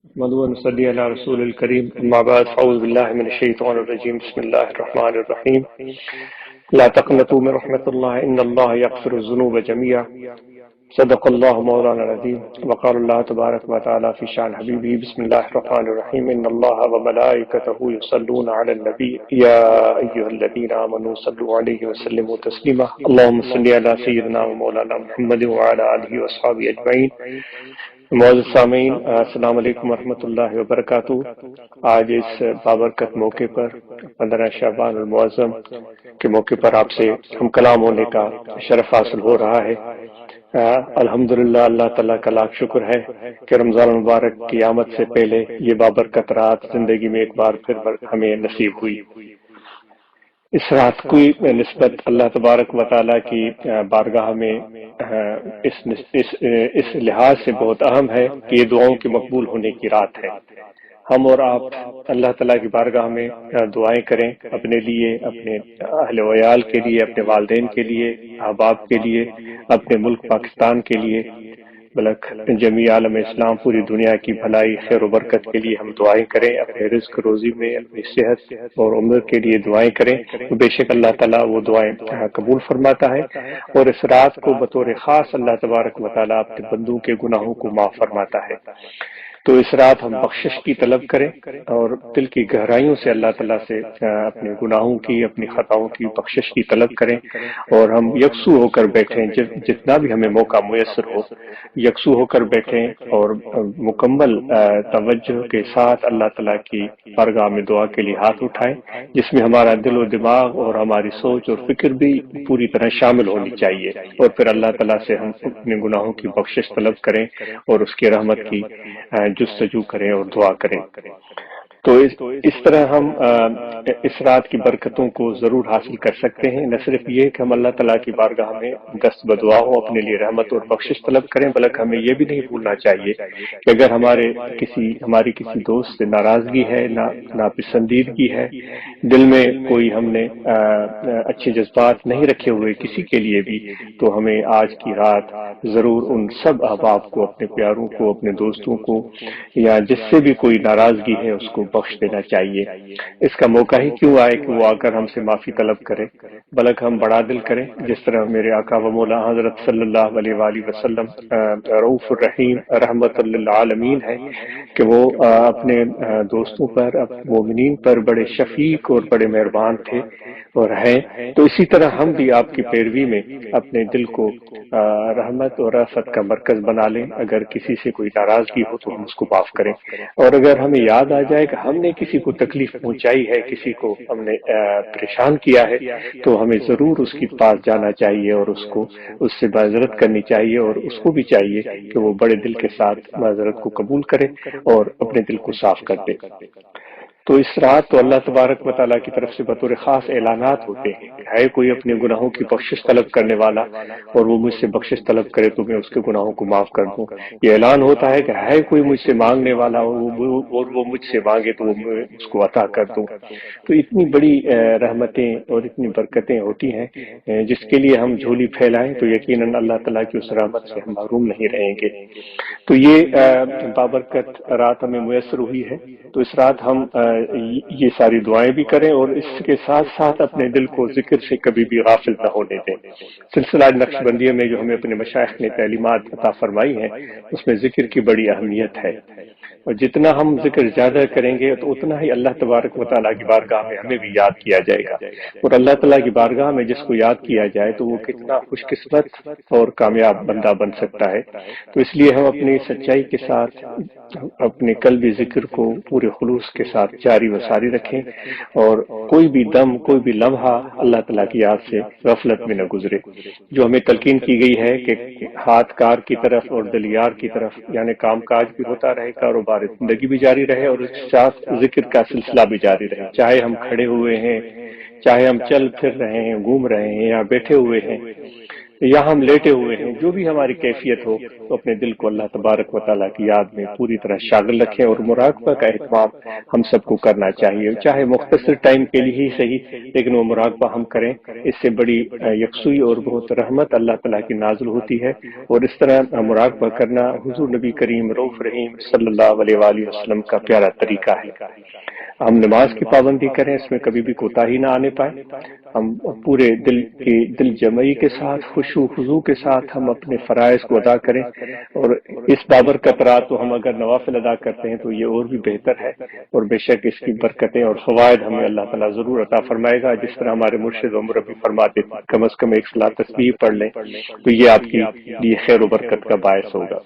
محمد صلی علی رسول الکریم اما بعد فاعوذ باللہ من الشیطان الرجیم بسم اللہ الرحمن الرحیم لا تقنطوا من رحمت اللہ ان اللہ یغفر الذنوب جميعا صدق اللہ مولانا العظیم وقال اللہ تبارک و تعالی فی شان حبیبہ بسم اللہ الرحمن الرحیم ان اللہ وملائکتہ یصلون علی النبی یا ایھا الذین آمنوا صلوا علیہ وسلموا تسلیما اللهم صل علی سیدنا و مولانا محمد وعلی آلہ واصحابہ اجمعین۔ معزز سامعین، السلام علیکم ورحمۃ اللہ وبرکاتہ۔ آج اس بابرکت موقع پر 15 شعبان المعظم کے موقع پر آپ سے ہم کلام ہونے کا شرف حاصل ہو رہا ہے۔ الحمدللہ، اللہ تعالیٰ کا لاکھ شکر ہے کہ رمضان المبارک کی آمد سے پہلے یہ بابرکت رات زندگی میں ایک بار پھر ہمیں نصیب ہوئی۔ اس رات کی نسبت اللہ تبارک و تعالیٰ کی بارگاہ میں اس لحاظ سے بہت اہم ہے کہ یہ دعاؤں کے مقبول ہونے کی رات ہے۔ ہم اور آپ اللہ تعالیٰ کی بارگاہ میں دعائیں کریں، اپنے لیے، اپنے اہل و عیال کے لیے، اپنے والدین کے لیے، احباب کے لیے، اپنے ملک پاکستان کے لیے، بلک جمیع عالم اسلام، پوری دنیا کی بھلائی، خیر و برکت کے لیے ہم دعائیں کریں، اپنے رزق روزی میں، اپنی صحت اور عمر کے لیے دعائیں کریں، تو بے شک اللہ تعالیٰ وہ دعائیں قبول فرماتا ہے، اور اس رات کو بطور خاص اللہ تبارک و تعالیٰ اپنے بندوں کے گناہوں کو معاف فرماتا ہے۔ تو اس رات ہم بخشش کی طلب کریں اور دل کی گہرائیوں سے اللہ تعالیٰ سے اپنے گناہوں کی، اپنی خطاؤں کی بخشش کی طلب کریں، اور ہم یکسو ہو کر بیٹھیں، جتنا بھی ہمیں موقع میسر ہو یکسو ہو کر بیٹھیں اور مکمل توجہ کے ساتھ اللہ تعالیٰ کی بارگاہ میں دعا کے لیے ہاتھ اٹھائیں، جس میں ہمارا دل و دماغ اور ہماری سوچ اور فکر بھی پوری طرح شامل ہونی چاہیے، اور پھر اللہ تعالیٰ سے ہم اپنے گناہوں کی بخشش طلب کریں اور اس کی رحمت کی جستجو کریں اور دعا کریں۔ تو اس طرح ہم اس رات کی برکتوں کو ضرور حاصل کر سکتے ہیں۔ نہ صرف یہ کہ ہم اللہ تعالیٰ کی بارگاہ میں دست بدعا ہو، اپنے لیے رحمت اور بخشش طلب کریں، بلکہ ہمیں یہ بھی نہیں بھولنا چاہیے کہ اگر ہماری کسی دوست سے ناراضگی ہے، ناپسندیدگی ہے، دل میں کوئی ہم نے اچھے جذبات نہیں رکھے ہوئے کسی کے لیے بھی، تو ہمیں آج کی رات ضرور ان سب احباب کو، اپنے پیاروں کو، اپنے دوستوں کو، یا جس سے بھی کوئی ناراضگی ہے اس کو بخش دینا چاہیے۔ اس کا موقع ہی کیوں آئے کہ وہ آ کر ہم سے معافی طلب کرے، بلکہ ہم بڑا دل کریں، جس طرح میرے آقا و مولا حضرت صلی اللہ علیہ وآلہ وسلم رؤوف الرحیم رحمت للعالمین ہے کہ وہ اپنے دوستوں پر، مومنین پر بڑے شفیق اور بڑے مہربان تھے اور ہیں۔ تو اسی طرح ہم بھی آپ کی پیروی میں اپنے دل کو رحمت اور رأفت کا مرکز بنا لیں۔ اگر کسی سے کوئی ناراضگی ہو تو ہم اس کو معاف کریں، اور اگر ہمیں یاد آ جائے کہ ہم نے کسی کو تکلیف پہنچائی ہے، کسی کو ہم نے پریشان کیا ہے، تو ہمیں ضرور اس کے پاس جانا چاہیے اور اس سے معذرت کرنی چاہیے، اور اس کو بھی چاہیے کہ وہ بڑے دل کے ساتھ معذرت کو قبول کرے اور اپنے دل کو صاف کر دے۔ تو اس رات تو اللہ تبارک و تعالیٰ کی طرف سے بطور خاص اعلانات ہوتے ہیں کہ ہے کوئی اپنے گناہوں کی بخشش طلب کرنے والا اور وہ مجھ سے بخشش طلب کرے تو میں اس کے گناہوں کو معاف کر دوں۔ یہ اعلان ہوتا ہے کہ ہے کوئی مجھ سے مانگنے والا اور وہ مجھ سے مانگے تو میں اس کو عطا کر دوں۔ تو اتنی بڑی رحمتیں اور اتنی برکتیں ہوتی ہیں جس کے لیے ہم جھولی پھیلائیں تو یقیناً اللہ تعالیٰ کی اس رحمت سے ہم محروم نہیں رہیں گے۔ تو یہ بابرکت رات ہمیں میسر ہوئی ہے، تو اس رات ہم یہ ساری دعائیں بھی کریں اور اس کے ساتھ ساتھ اپنے دل کو ذکر سے کبھی بھی غافل نہ ہونے دیں۔ سلسلہ نقش بندیہ میں جو ہمیں اپنے مشائخ نے تعلیمات عطا فرمائی ہیں اس میں ذکر کی بڑی اہمیت ہے، اور جتنا ہم ذکر زیادہ کریں گے تو اتنا ہی اللہ تبارک و تعالیٰ کی بارگاہ میں ہمیں بھی یاد کیا جائے گا، اور اللہ تعالیٰ کی بارگاہ میں جس کو یاد کیا جائے تو وہ کتنا خوش قسمت اور کامیاب بندہ بن سکتا ہے۔ تو اس لیے ہم اپنی سچائی کے ساتھ اپنے قلبی ذکر کو پورے خلوص کے ساتھ جاری و ساری رکھیں، اور کوئی بھی دم، کوئی بھی لمحہ اللہ تعالیٰ کی یاد سے غفلت میں نہ گزرے۔ جو ہمیں تلقین کی گئی ہے کہ ہاتھ کار کی طرف اور دل یار کی طرف، یعنی کام کاج بھی ہوتا رہے، کاروبار زندگی بھی جاری رہے، اور اس کے ساتھ ذکر کا سلسلہ بھی جاری رہے، چاہے ہم کھڑے ہوئے ہیں، چاہے ہم چل پھر رہے ہیں، گھوم رہے ہیں یا بیٹھے ہوئے ہیں، یا ہم لیٹے ہوئے ہیں، جو بھی ہماری کیفیت ہو، تو اپنے دل کو اللہ تبارک و تعالیٰ کی یاد میں پوری طرح شاغل رکھیں، اور مراقبہ کا اہتمام ہم سب کو کرنا چاہیے، چاہے مختصر ٹائم کے لیے ہی صحیح، لیکن وہ مراقبہ ہم کریں۔ اس سے بڑی یکسوئی اور بہت رحمت اللہ تعالیٰ کی نازل ہوتی ہے، اور اس طرح مراقبہ کرنا حضور نبی کریم رؤوف رحیم صلی اللہ علیہ وآلہ وسلم کا پیارا طریقہ ہے۔ ہم نماز کی پابندی کریں، اس میں کبھی بھی کوتاہی نہ آنے پائے، ہم پورے دل جمعی کے ساتھ خشوع خضوع کے ساتھ ہم اپنے فرائض کو ادا کریں، اور اس بابرکت رات تو ہم اگر نوافل ادا کرتے ہیں تو یہ اور بھی بہتر ہے، اور بے شک اس کی برکتیں اور فوائد ہمیں اللہ تعالیٰ ضرور عطا فرمائے گا، جس طرح ہمارے مرشد و مربی فرماتے تھے کم از کم ایک صلاۃ تسبیح پڑھ لیں تو یہ آپ کی لیے خیر و برکت کا باعث ہوگا۔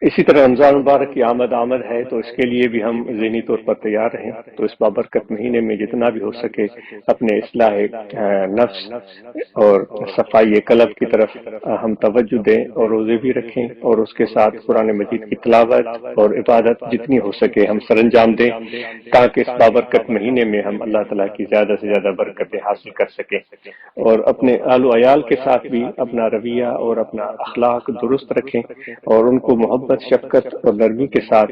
اسی طرح رمضان مبارک کی آمد ہے، تو اس کے لیے بھی ہم ذہنی طور پر تیار رہیں، تو اس بابرکت مہینے میں جتنا بھی ہو سکے اپنے اصلاح نفس اور صفائی قلب کی طرف ہم توجہ دیں، اور روزے بھی رکھیں، اور اس کے ساتھ قرآن مجید کی تلاوت اور عبادت جتنی ہو سکے ہم سر انجام دیں، تاکہ اس بابرکت مہینے میں ہم اللہ تعالیٰ کی زیادہ سے زیادہ برکتیں حاصل کر سکیں، اور اپنے آل و عیال کے ساتھ بھی اپنا رویہ اور اپنا اخلاق درست رکھیں، اور ان کو محبت، شفقت اور نرمی کے ساتھ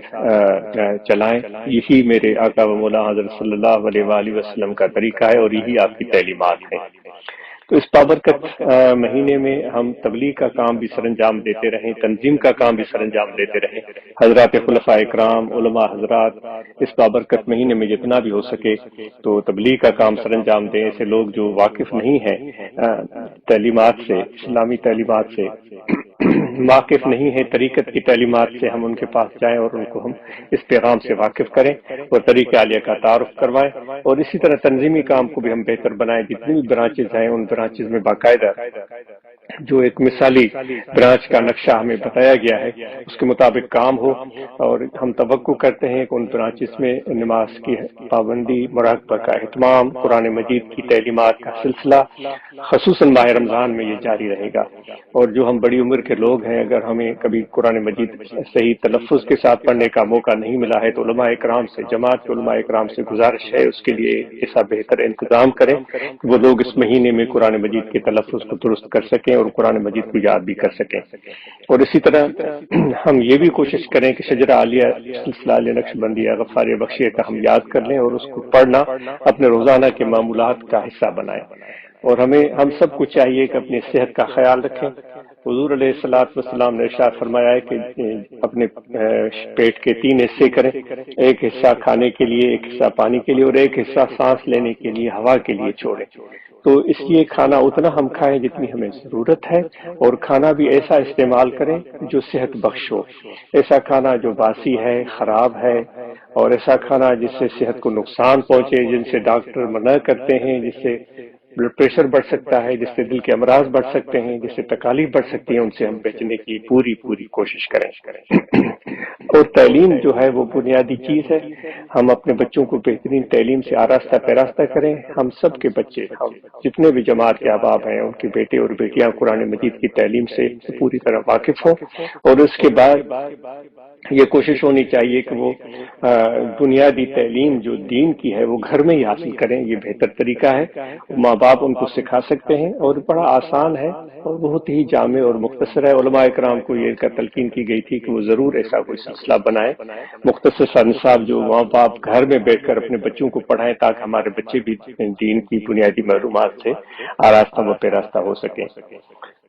چلائیں۔ یہی میرے آقا و مولا حضرت صلی اللہ علیہ وآلہ وسلم کا طریقہ ہے، اور یہی آپ کی تعلیمات ہیں۔ تو اس بابرکت مہینے میں ہم تبلیغ کا کام بھی سر انجام دیتے رہیں، تنظیم کا کام بھی سر انجام دیتے رہیں۔ حضرات خلفاء اکرام، علماء حضرات اس بابرکت مہینے میں جتنا بھی ہو سکے تو تبلیغ کا کام سر انجام دیں۔ ایسے لوگ جو واقف نہیں ہیں تعلیمات سے، اسلامی تعلیمات سے واقف نہیں ہے، طریقت کی تعلیمات سے، ہم ان کے پاس جائیں اور ان کو ہم اس پیغام سے واقف کریں اور طریقہ عالیہ کا تعارف کروائیں، اور اسی طرح تنظیمی کام کو بھی ہم بہتر بنائیں۔ جتنی بھی برانچز ہیں ان برانچز میں باقاعدہ جو ایک مثالی برانچ کا نقشہ ہمیں بتایا گیا ہے اس کے مطابق کام ہو، اور ہم توقع کرتے ہیں کہ ان برانچز میں نماز کی پابندی، مراقبہ کا اہتمام، قرآن مجید کی تعلیمات کا سلسلہ خصوصاً ماہ رمضان میں یہ جاری رہے گا۔ اور جو ہم بڑی عمر کے لوگ ہیں، اگر ہمیں کبھی قرآن مجید صحیح تلفظ کے ساتھ پڑھنے کا موقع نہیں ملا ہے تو علماء اکرام سے، جماعت کے علماء اکرام سے گزارش ہے اس کے لیے ایسا بہتر انتظام کریں کہ وہ لوگ اس مہینے میں قرآن مجید کے تلفظ کو درست کر سکیں اور قرآن مجید کو یاد بھی کر سکیں۔ اور اسی طرح ہم یہ بھی کوشش کریں کہ شجرہ عالیہ سلسلہ عالیہ نقشبندیہ غفار بخشیہ کا ہم یاد کر لیں اور اس کو پڑھنا اپنے روزانہ کے معمولات کا حصہ بنائیں۔ اور ہم سب کو چاہیے کہ اپنی صحت کا خیال رکھیں۔ حضور علیہ الصلوۃ والسلام نے ارشاد فرمایا ہے کہ اپنے پیٹ کے 3 حصے کریں، ایک حصہ کھانے کے لیے، ایک حصہ پانی کے لیے، اور ایک حصہ سانس لینے کے لیے، ہوا کے لیے چھوڑیں۔ تو اس لیے کھانا اتنا ہم کھائیں جتنی ہمیں ضرورت ہے، اور کھانا بھی ایسا استعمال کریں جو صحت بخش ہو، ایسا کھانا جو باسی ہے، خراب ہے، اور ایسا کھانا جس سے صحت کو نقصان پہنچے، جن سے ڈاکٹر منع کرتے ہیں، جس سے بلڈ پریشر بڑھ سکتا ہے، جس سے دل کے امراض بڑھ سکتے ہیں، جس سے تکالیف بڑھ سکتی ہیں، ان سے ہم بچنے کی پوری کوشش کریں۔ اور تعلیم جو ہے وہ بنیادی چیز ہے، ہم اپنے بچوں کو بہترین تعلیم سے آراستہ پیراستہ کریں۔ ہم سب کے بچے، ہم جتنے بھی جماعت کے احباب ہیں، ان کے بیٹے اور بیٹیاں قرآن مجید کی تعلیم سے پوری طرح واقف ہوں، اور اس کے بعد یہ کوشش ہونی چاہیے کہ وہ بنیادی تعلیم جو دین کی ہے وہ گھر میں ہی حاصل کریں۔ یہ بہتر طریقہ ہے، ماں باپ ان کو سکھا سکتے ہیں، اور بڑا آسان ہے اور بہت ہی جامع اور مختصر ہے۔ علماء اکرام کو یہ تلقین کی گئی تھی کہ وہ ضرور ایسا کوئی سلسلہ بنائیں، مختصر سا نصاب جو ماں باپ گھر میں بیٹھ کر اپنے بچوں کو پڑھائیں، تاکہ ہمارے بچے بھی دین کی بنیادی معلومات سے آراستہ و پیراستہ ہو سکیں۔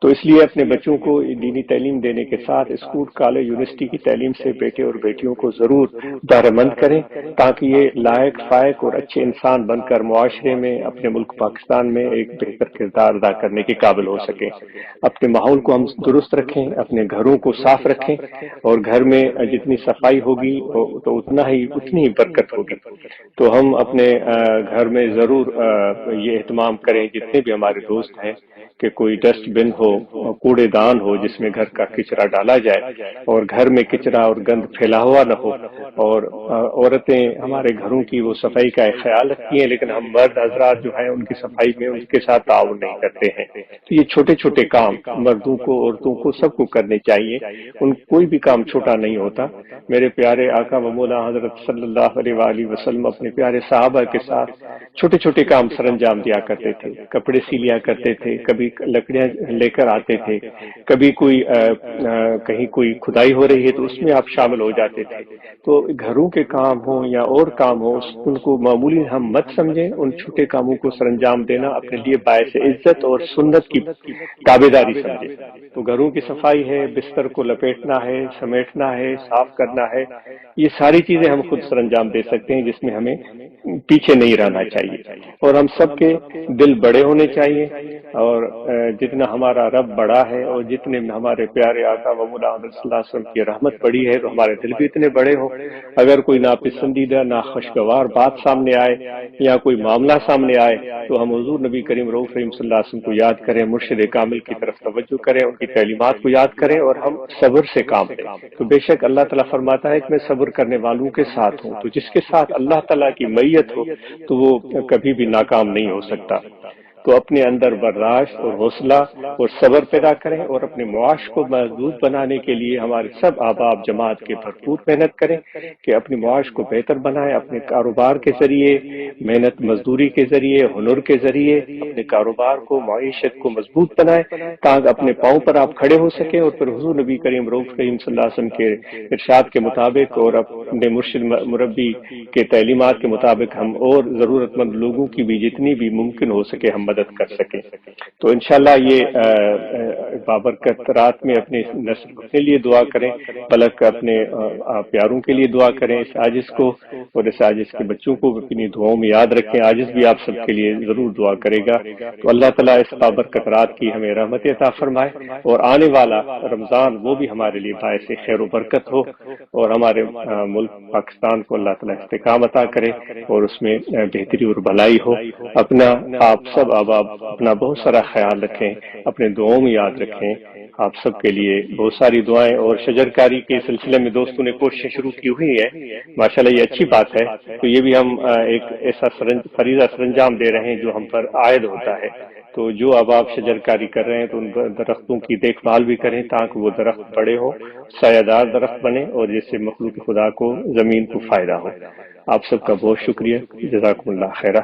تو اس لیے اپنے بچوں کو دینی تعلیم دینے کے ساتھ اسکول، کالج، یونیورسٹی کی تعلیم سے بیٹے اور بیٹیوں کو ضرور بہرہ مند کریں، تاکہ یہ لائق، فائق اور اچھے انسان بن کر معاشرے میں، اپنے ملک پاکستان میں ایک بہتر کردار ادا کرنے کے قابل ہو سکیں۔ اپنے ماحول کو ہم درست رکھیں، اپنے گھروں کو صاف رکھیں، اور گھر میں جتنی صفائی ہوگی تو اتنی ہی برکت ہوگی۔ تو ہم اپنے گھر میں ضرور یہ اہتمام کریں، جتنے بھی ہمارے دوست ہیں، کہ کوئی ڈسٹ بن ہو ہو، کوڑے دان ہو جس میں گھر کا کچرا ڈالا جائے، اور گھر میں کچرا اور گند پھیلا ہوا نہ ہو، اور عورتیں ہمارے گھروں کی وہ صفائی کا خیال رکھتی ہیں، لیکن ہم مرد حضرات جو ہیں ان کی صفائی میں ان کے ساتھ تعاون نہیں کرتے ہیں۔ تو یہ چھوٹے چھوٹے کام مردوں کو، عورتوں کو، سب کو کرنے چاہیے، ان کوئی بھی کام چھوٹا نہیں ہوتا۔ میرے پیارے آقا و مولا حضرت صلی اللہ علیہ وآلہ وسلم اپنے پیارے صحابہ کے ساتھ چھوٹے چھوٹے کام سر انجام دیا کرتے تھے، کپڑے سی لیا کرتے تھے، کبھی لکڑیاں لے کر آتے تھے، کبھی کوئی کہیں کوئی کھدائی ہو رہی ہے تو اس میں آپ شامل ہو جاتے تھے۔ تو گھروں کے کام ہوں یا اور کام ہوں، ان کو معمولی ہم مت سمجھیں، ان چھوٹے کاموں کو سر انجام دینا اپنے لیے باعث عزت اور سنت کی تابع داری سمجھے۔ تو گھروں کی صفائی ہے، بستر کو لپیٹنا ہے، سمیٹنا ہے، صاف کرنا ہے، یہ ساری چیزیں ہم خود سر انجام دے سکتے ہیں، جس میں ہمیں پیچھے نہیں رہنا چاہیے۔ اور ہم سب کے دل بڑے ہونے چاہیے، اور جتنا ہمارا رب بڑا ہے اور جتنے ہمارے پیارے آقا و مولا حضرت صلی اللہ علیہ وسلم کی رحمت بڑی ہے، تو ہمارے دل بھی اتنے بڑے ہوں۔ اگر کوئی ناپسندیدہ، ناخوشگوار بات سامنے آئے یا کوئی معاملہ سامنے آئے تو ہم حضور نبی کریم رؤوف رحیم صلی اللہ علیہ وسلم کو یاد کریں، مرشد کامل کی طرف توجہ کریں، ان کی تعلیمات کو یاد کریں، اور ہم صبر سے کام لیں۔ تو بے شک اللہ تعالیٰ فرماتا ہے کہ میں صبر کرنے والوں کے ساتھ ہوں۔ تو جس کے ساتھ اللہ تعالیٰ کی معیت ہو تو وہ کبھی بھی ناکام نہیں ہو سکتا۔ تو اپنے اندر برداشت اور حوصلہ اور صبر پیدا کریں، اور اپنے معاش کو مضبوط بنانے کے لیے ہمارے سب احباب جماعت کے بھرپور محنت کریں کہ اپنے معاش کو بہتر بنائیں، اپنے کاروبار کے ذریعے، محنت مزدوری کے ذریعے، ہنر کے ذریعے اپنے کاروبار کو، معیشت کو مضبوط بنائیں، تاکہ اپنے پاؤں پر آپ کھڑے ہو سکیں، اور پھر حضور نبی کریم رؤوف رحیم صلی اللہ علیہ وسلم کے ارشاد کے مطابق اور اپنے مرشد مربی کے تعلیمات کے مطابق ہم اور ضرورت مند لوگوں کی بھی جتنی بھی ممکن ہو سکے ہم مدد کر سکیں۔ تو انشاءاللہ یہ بابرکت رات میں اپنے نسل کے لیے دعا کریں، بلکہ اپنے پیاروں کے لیے دعا کریں، اس عاجز کو اور اس عاجز کے بچوں کو اپنی دعاؤں میں یاد رکھیں۔ عاجز بھی آپ سب کے لیے ضرور دعا کرے گا۔ تو اللہ تعالیٰ اس بابرکت رات کی ہمیں رحمت عطا فرمائے، اور آنے والا رمضان وہ بھی ہمارے لیے باعث خیر و برکت ہو، اور ہمارے ملک پاکستان کو اللہ تعالیٰ استقامت عطا کرے اور اس میں بہتری اور بھلائی ہو۔ اپنا آپ سب احباب اپنا بہت سارا خیال رکھیں، اپنے دعاؤں میں یاد رکھیں۔ آپ سب کے لیے بہت ساری دعائیں، اور شجر کاری کے سلسلے میں دوستوں نے کوششیں شروع کی ہوئی ہیں، ماشاءاللہ یہ اچھی بات ہے۔ تو یہ بھی ہم ایک ایسا فریضہ سر انجام دے رہے ہیں جو ہم پر عائد ہوتا ہے۔ تو جو احباب شجر کاری کر رہے ہیں تو ان درختوں کی دیکھ بھال بھی کریں، تاکہ وہ درخت بڑے ہوں، سایہ دار درخت بنے، اور جس سے مخلوق خدا کو، زمین کو فائدہ ہو۔ آپ سب کا بہت شکریہ، جزاکم اللہ خیرہ۔